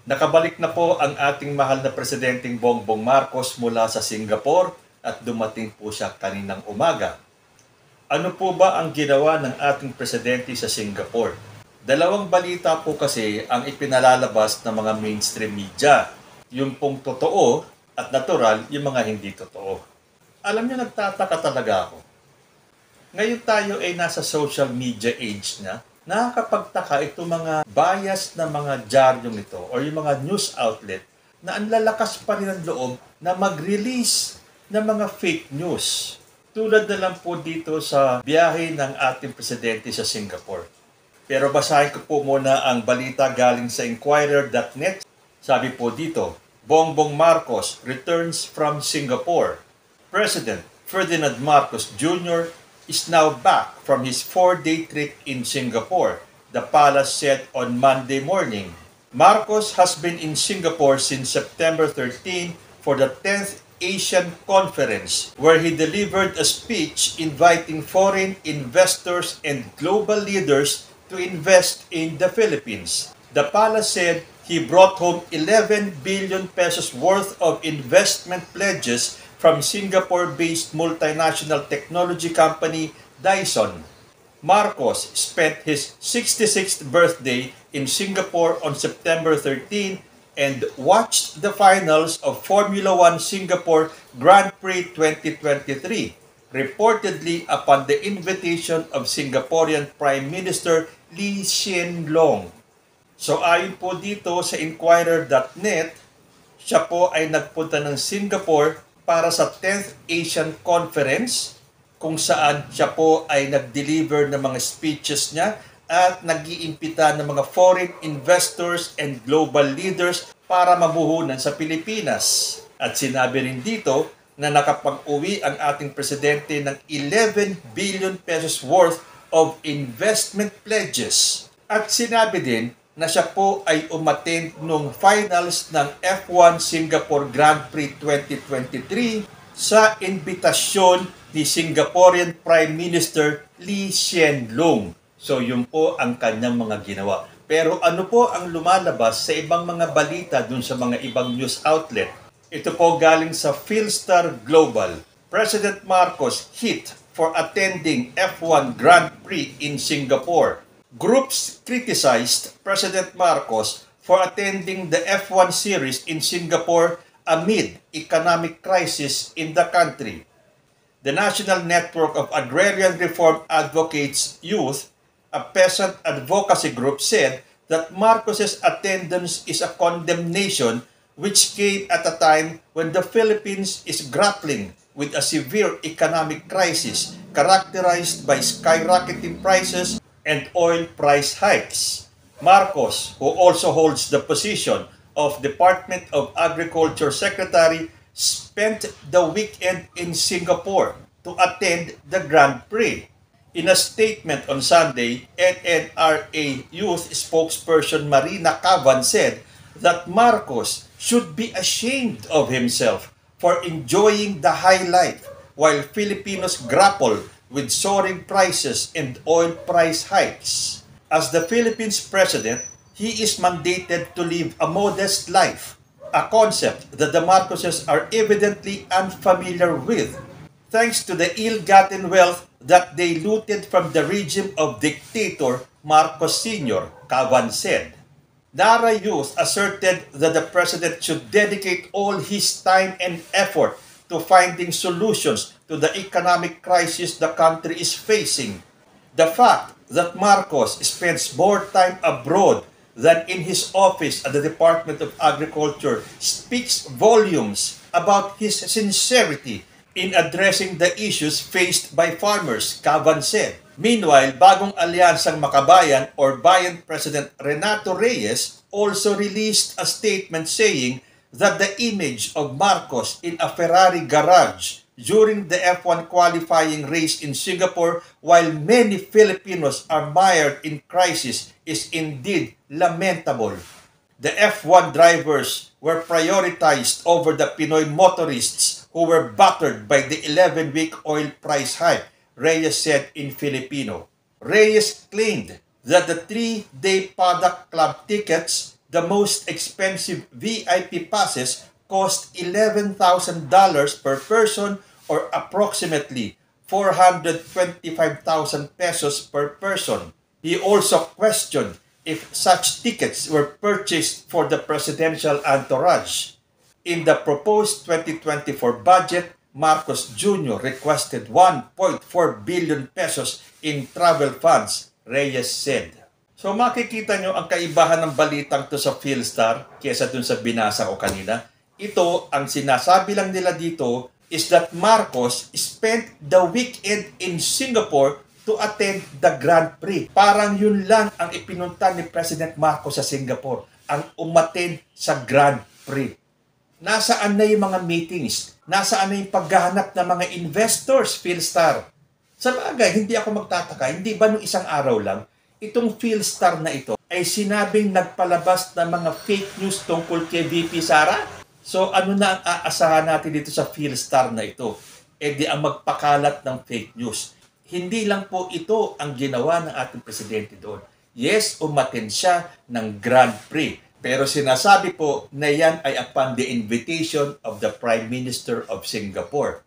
Nakabalik na po ang ating mahal na Presidenteng Bongbong Marcos mula sa Singapore at dumating po siya kaninang umaga. Ano po ba ang ginawa ng ating Presidente sa Singapore? Dalawang balita po kasi ang ipinalalabas ng mga mainstream media. Yung pong totoo at natural, yung mga hindi totoo. Alam niyo, nagtataka talaga ako. Ngayon tayo ay nasa social media age na. Nakakapagtaka itong mga bias na mga dyaryong ito o yung mga news outlet na ang lalakas pa rin ang loob na mag-release ng mga fake news. Tulad na lang po dito sa biyahe ng ating presidente sa Singapore. Pero basahin ko po muna ang balita galing sa Inquirer.net. Sabi po dito, Bongbong Marcos returns from Singapore. President Ferdinand Marcos Jr. is now back from his 4-day trip in Singapore, the palace said on Monday morning. Marcos has been in Singapore since September 13 for the 10th Asian Conference, where he delivered a speech inviting foreign investors and global leaders to invest in the Philippines. The palace said he brought home 11 billion pesos worth of investment pledges from Singapore-based multinational technology company Dyson. Marcos spent his 66th birthday in Singapore on September 13 and watched the finals of Formula One Singapore Grand Prix 2023, reportedly upon the invitation of Singaporean Prime Minister Lee Hsien Loong. So ayon po dito sa Inquirer.net, siya po ay nagpunta ng Singapore para sa 10th Asian Conference kung saan siya po ay nag-deliver ng mga speeches niya at nag-iimbita ng mga foreign investors and global leaders para mamuhunan sa Pilipinas. At sinabi rin dito na nakapag-uwi ang ating presidente ng 11 billion pesos worth of investment pledges. At sinabi din na siya po ay umattend nung finals ng F1 Singapore Grand Prix 2023 sa imbitasyon ni Singaporean Prime Minister Lee Hsien Loong. So yun po ang kanyang mga ginawa. Pero ano po ang lumalabas sa ibang mga balita dun sa mga ibang news outlet? Ito po galing sa Philstar Global. President Marcos hit for attending F1 Grand Prix in Singapore. Groups criticized President Marcos for attending the F1 series in Singapore amid economic crisis in the country. The National Network of Agrarian Reform Advocates Youth, a peasant advocacy group, said that Marcos's attendance is a condemnation which came at a time when the Philippines is grappling with a severe economic crisis characterized by skyrocketing prices and oil price hikes. Marcos, who also holds the position of Department of Agriculture Secretary, spent the weekend in Singapore to attend the Grand Prix. In a statement on Sunday, NNRA Youth spokesperson Marina Cavan said that Marcos should be ashamed of himself for enjoying the high life while Filipinos grapple with soaring prices and oil price hikes. As the Philippines president, he is mandated to live a modest life, a concept that the Marcoses are evidently unfamiliar with, thanks to the ill-gotten wealth that they looted from the regime of dictator Marcos Sr., Cavan said. Nara Youth asserted that the president should dedicate all his time and effort to finding solutions to the economic crisis the country is facing. The fact that Marcos spends more time abroad than in his office at the Department of Agriculture speaks volumes about his sincerity in addressing the issues faced by farmers, Cavan said. Meanwhile, bagong alyansang Makabayan or Bayan President Renato Reyes also released a statement saying that the image of Marcos in a Ferrari garage during the F1 qualifying race in Singapore, while many Filipinos are mired in crisis, is indeed lamentable. The F1 drivers were prioritized over the Pinoy motorists who were battered by the 11-week oil price hike, Reyes said in Filipino. Reyes claimed that the 3-day Paddock Club tickets The most expensive VIP passes cost $11,000 per person or approximately 425,000 pesos per person. He also questioned if such tickets were purchased for the presidential entourage. In the proposed 2024 budget, Marcos Jr. requested 1.4 billion pesos in travel funds, Reyes said. So makikita nyo ang kaibahan ng balitang to sa Philstar kesa dun sa binasa ko kanina. Ito, ang sinasabi lang nila dito is that Marcos spent the weekend in Singapore to attend the Grand Prix. Parang yun lang ang ipinunta ni President Marcos sa Singapore, ang umattend sa Grand Prix. Nasaan na yung mga meetings? Nasaan na yung paghahanap ng mga investors, Philstar? Sa bagay, hindi ako magtataka. Hindi ba nung isang araw lang, itong Philstar na ito ay sinabing nagpalabas ng mga fake news tungkol kay VP Sara? So ano na ang aasahan natin dito sa Philstar na ito? E di ang magpakalat ng fake news. Hindi lang po ito ang ginawa ng ating presidente doon. Yes, umattend siya ng Grand Prix. Pero sinasabi po na yan ay upon the invitation of the Prime Minister of Singapore.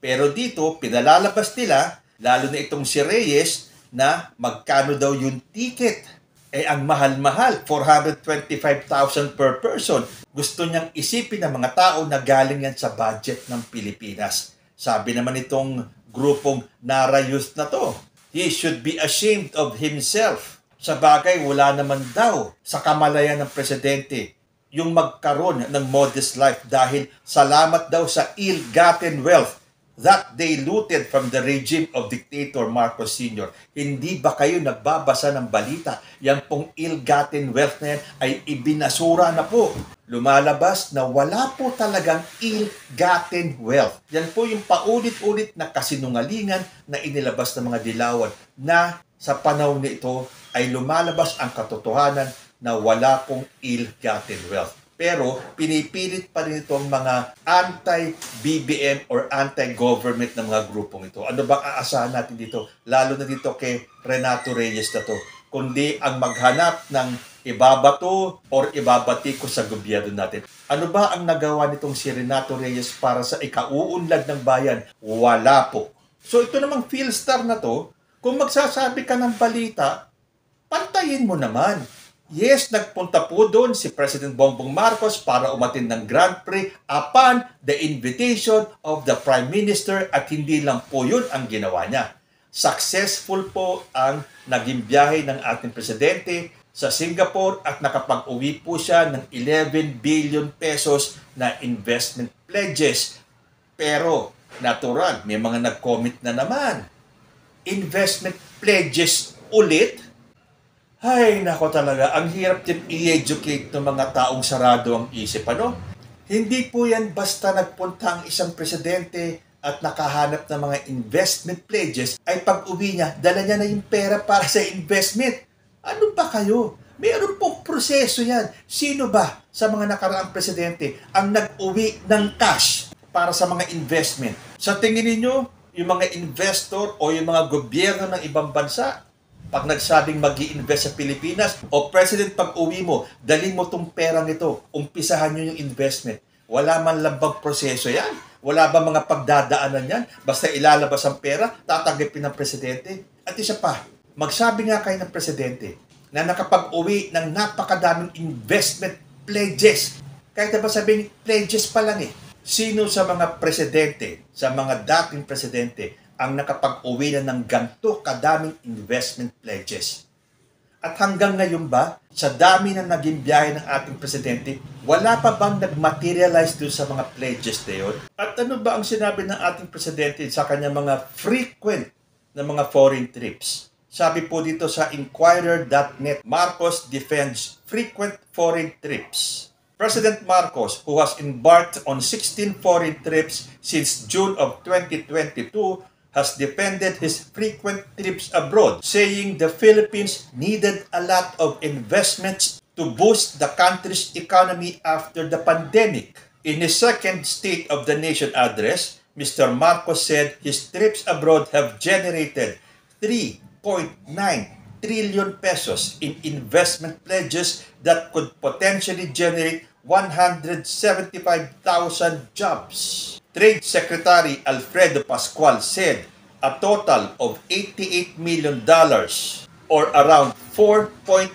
Pero dito, pinalalabas nila, lalo na itong si Reyes, na magkano daw yung ticket. Eh, ang mahal-mahal, 425,000 per person. Gusto niyang isipin ng mga tao na galing yan sa budget ng Pilipinas. Sabi naman itong grupong Nara Youth na to, he should be ashamed of himself. Sa bagay, wala naman daw sa kamalayan ng presidente yung magkaroon ng modest life dahil salamat daw sa ill-gotten wealth that they looted from the regime of Dictator Marcos Sr. Hindi ba kayo nagbabasa ng balita? Yan pong ill-gotten wealth na yan ay ibinasura na po. Lumalabas na wala po talagang ill-gotten wealth. Yan po yung paulit-ulit na kasinungalingan na inilabas ng mga dilawan na sa panahon nito ay lumalabas ang katotohanan na wala pong ill-gotten wealth. Pero pinipilit pa rin itong mga anti-BBM or anti-government na mga grupong ito. Ano bang aasahan natin dito? Lalo na dito kay Renato Reyes na to. Kundi ang maghanap ng ibabato or ibabati ko sa gobyerno natin. Ano ba ang nagawa nitong si Renato Reyes para sa ikauunlad ng bayan? Wala po. So ito namang Philstar na to, kung magsasabi ka ng balita, pantayin mo naman. Yes, nagpunta po doon si President Bongbong Marcos para umattend ng Grand Prix upon the invitation of the Prime Minister at hindi lang po yun ang ginawa niya. Successful po ang naging biyahe ng ating presidente sa Singapore at nakapag-uwi po siya ng 11 billion pesos na investment pledges. Pero natural, may mga nag-comment na naman. Investment pledges ulit? Ay, nako talaga, ang hirap din i-educate ng mga taong sarado ang isip, ano? Hindi po yan basta nagpunta ang isang presidente at nakahanap ng mga investment pledges, ay pag-uwi niya, dala niya na yung pera para sa investment. Ano ba kayo? Mayroon pong proseso yan. Sino ba sa mga nakaraang presidente ang nag-uwi ng cash para sa mga investment? Sa tingin niyo, yung mga investor o yung mga gobyerno ng ibang bansa, pag nagsabing mag-i-invest sa Pilipinas, o President, pag uwi mo, dalhin mo tong perang ito, umpisahan nyo yung investment. Wala man lang bang proseso yan? Wala ba mga pagdadaanan yan? Basta ilalabas ang pera, tatanggapin ng Presidente? At isa pa, magsabi nga kayo ng Presidente na nakapag-uwi ng napakadaming investment pledges. Kahit na ba sabing pledges pa lang eh. Sino sa mga presidente, sa mga dating presidente, ang nakapag-uwi na ng ganito kadaming investment pledges? At hanggang ngayon ba, sa dami na naging biyahe ng ating presidente, wala pa bang nag-materialize doon sa mga pledges na yun? At ano ba ang sinabi ng ating presidente sa kanyang mga frequent na mga foreign trips? Sabi po dito sa Inquirer.net, Marcos defends frequent foreign trips. President Marcos, who has embarked on 16 foreign trips since June of 2022, has defended his frequent trips abroad, saying the Philippines needed a lot of investments to boost the country's economy after the pandemic. In his second State of the Nation address, Mr. Marcos said his trips abroad have generated 3.9 trillion pesos in investment pledges that could potentially generate 175,000 jobs. Trade Secretary Alfredo Pascual said a total of $88 million or around 4.8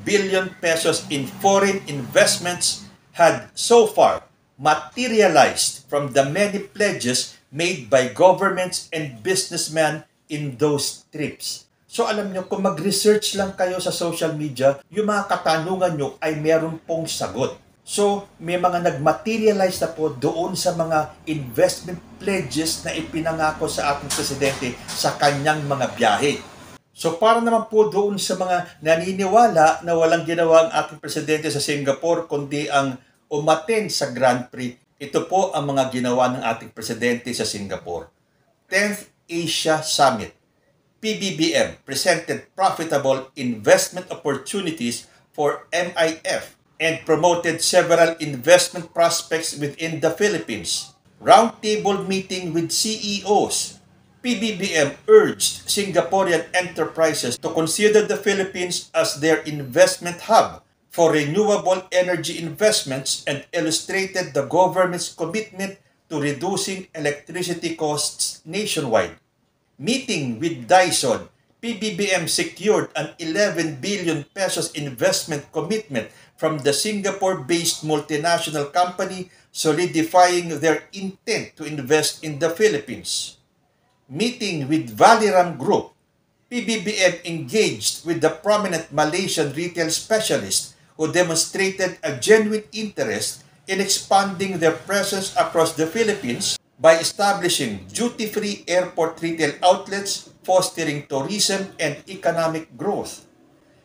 billion pesos in foreign investments had so far materialized from the many pledges made by governments and businessmen in those trips. So alam nyo, kung mag-research lang kayo sa social media, yung mga katanungan nyo ay meron pong sagot. So may mga nag-materialize na po doon sa mga investment pledges na ipinangako sa ating presidente sa kanyang mga biyahe. So para naman po doon sa mga naniniwala na walang ginawa ang ating presidente sa Singapore kundi ang umattend sa Grand Prix, ito po ang mga ginawa ng ating presidente sa Singapore. 10th Asia Summit. PBBM presented profitable investment opportunities for MIF and promoted several investment prospects within the Philippines. Roundtable meeting with CEOs. PBBM urged Singaporean enterprises to consider the Philippines as their investment hub for renewable energy investments and illustrated the government's commitment to reducing electricity costs nationwide. Meeting with Dyson, PBBM secured an 11 billion pesos investment commitment from the Singapore-based multinational company, solidifying their intent to invest in the Philippines. Meeting with Valiram Group, PBBM engaged with the prominent Malaysian retail specialist who demonstrated a genuine interest in expanding their presence across the Philippines by establishing duty-free airport retail outlets, fostering tourism and economic growth.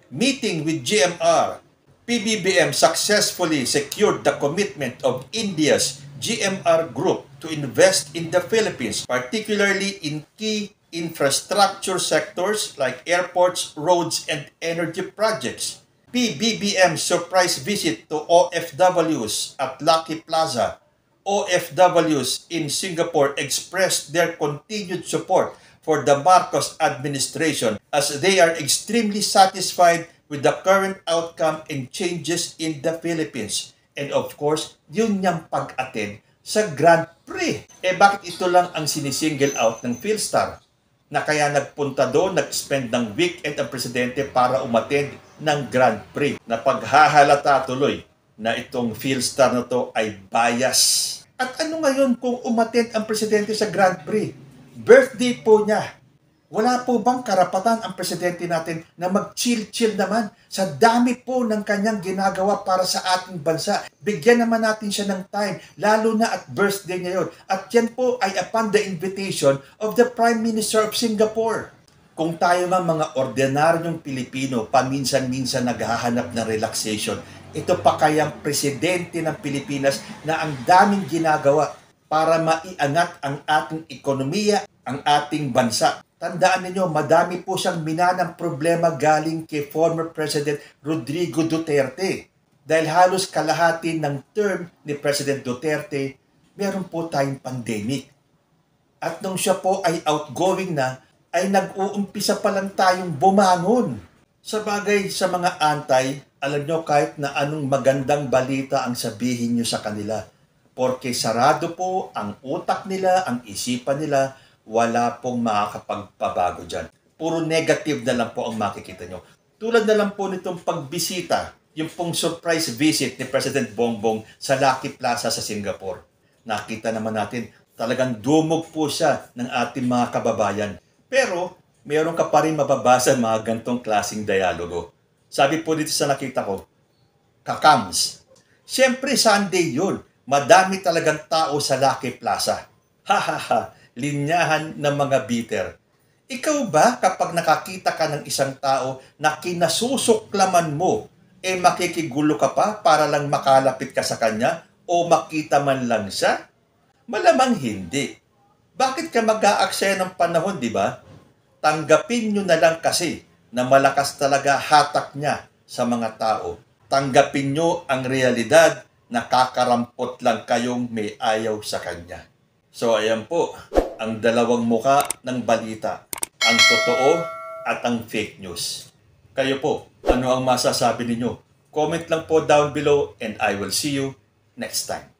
Meeting with GMR, PBBM successfully secured the commitment of India's GMR Group to invest in the Philippines, particularly in key infrastructure sectors like airports, roads, and energy projects. PBBM's surprise visit to OFWs at Lucky Plaza. OFWs in Singapore expressed their continued support for the Marcos administration as they are extremely satisfied with the current outcome and changes in the Philippines. And of course, yun niyang pag-attend sa Grand Prix. Bakit ito lang ang sinisingle out ng Philstar? Na kaya nagpunta doon, nag-spend ng weekend ang presidente para umattend ng Grand Prix. Na paghahalata tuloy na itong Philstar na to ay bias. At ano ngayon kung umattend ang presidente sa Grand Prix? Birthday po niya. Wala po bang karapatan ang presidente natin na mag-chill-chill naman sa dami po ng kanyang ginagawa para sa ating bansa? Bigyan naman natin siya ng time, lalo na at birthday niya yun. At yan po ay upon the invitation of the Prime Minister of Singapore. Kung tayo mga ordinaryong Pilipino, paminsan-minsan naghahanap ng relaxation, ito pa kayang presidente ng Pilipinas na ang daming ginagawa para maiangat ang ating ekonomiya, ang ating bansa. Tandaan ninyo, madami po siyang minanang problema galing kay former President Rodrigo Duterte. Dahil halos kalahati ng term ni President Duterte, meron po tayong pandemic. At nung siya po ay outgoing na, ay nag-uumpisa pa lang tayong bumangon. Sa bagay sa mga antay, alam nyo kahit na anong magandang balita ang sabihin nyo sa kanila. Porque sarado po ang utak nila, ang isipan nila, wala pong makakapagpabago dyan. Puro negative na lang po ang makikita nyo. Tulad na lang po nitong pagbisita, yung pong surprise visit ni President Bongbong sa Lucky Plaza sa Singapore. Nakita naman natin, talagang dumog po siya ng ating mga kababayan. Pero, meron ka pa rin mababasa mga gantong klaseng dialogo. Sabi po dito sa nakita ko, kakams. Siyempre, Sunday yun. Madami talagang tao sa Lucky Plaza. Ha, linyahan ng mga bitter. Ikaw ba kapag nakakita ka ng isang tao na kinasusuklaman mo, makikigulo ka pa para lang makalapit ka sa kanya o makita man lang siya? Malamang hindi. Bakit ka mag-aaksaya ng panahon, di ba? Tanggapin nyo na lang kasi na malakas talaga hatak niya sa mga tao. Tanggapin nyo ang realidad na kakarampot lang kayong may ayaw sa kanya. So ayan po, ang dalawang muka ng balita. Ang totoo at ang fake news. Kayo po, ano ang masasabi ninyo? Comment lang po down below and I will see you next time.